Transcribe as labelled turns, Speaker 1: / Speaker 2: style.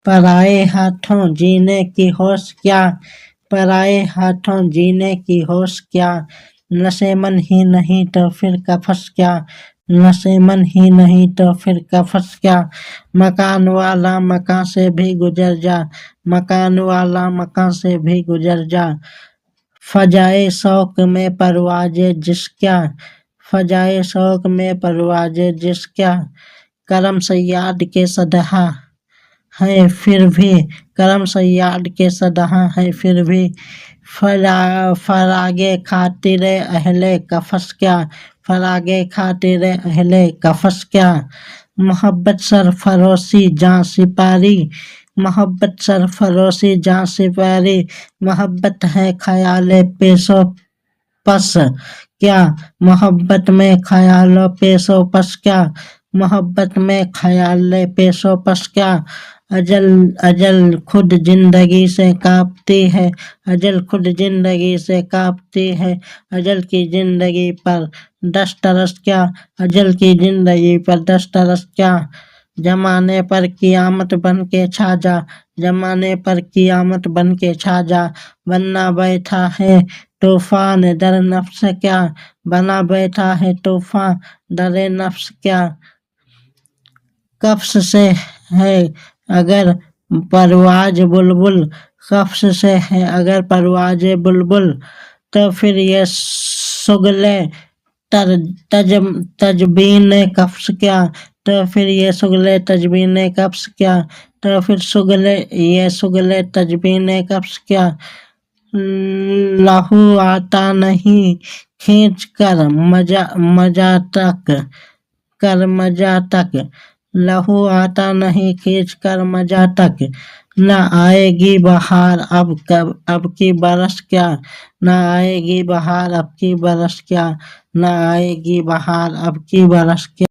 Speaker 1: पराए हाथों जीने की होश क्या, पराए हाथों जीने की होश क्या, नशेमन ही नहीं तो फिर कफस क्या, नशेमन ही नहीं तो फिर कफस क्या। मकान वाला मकान से भी गुजर जा, मकान वाला मकान से भी गुजर जा, फजाए शौक में परवाजे जिसक्या, फजाए शौक में परवाजे जिसक्या। करम सयाद के सदहा है फिर भी, करम सयाद के सदहा है फिर भी, फरागे खातिरे अहले कफस क्या, फरागे खातिरे अहले कफस क्या। मोहब्बत सरफरोशी जां सिपारी, मोहब्बत सरफरोशी जां सिपारी, मोहब्बत है ख्याल पेशो पस क्या, मोहब्बत में ख्याल पेशो पस क्या, मोहब्बत में ख्याल पेशो पस क्या। अजल अजल खुद जिंदगी से कांपती है, अजल खुद जिंदगी से कांपती है, अजल की जिंदगी पर दस तरस क्या, अजल की जिंदगी पर दस तरस क्या। जमाने पर कियामत बन के छा जा, जमाने पर कियामत बन के छा जा, बनना बैठा है तूफान दर नफ्स क्या, बना बैठा है तूफान दर नफ्स क्या। कफ्स से है अगर परवाज बुलबुल, कफ्स से है अगर परवाज बुलबुल, तो फिर ये सुगले तजबीन कफ्स क्या, तो फिर ये सुगले तजबीन कफ्स क्या, तो फिर सुगले तजबीन कफ्स क्या। लहू आता नहीं खींच कर मजा तक, लहू आता नहीं खींच कर मजा तक। न आएगी बहार अब की बरस क्या, न आएगी बहार अब की बरस क्या, न आएगी बहार अब की बरस क्या।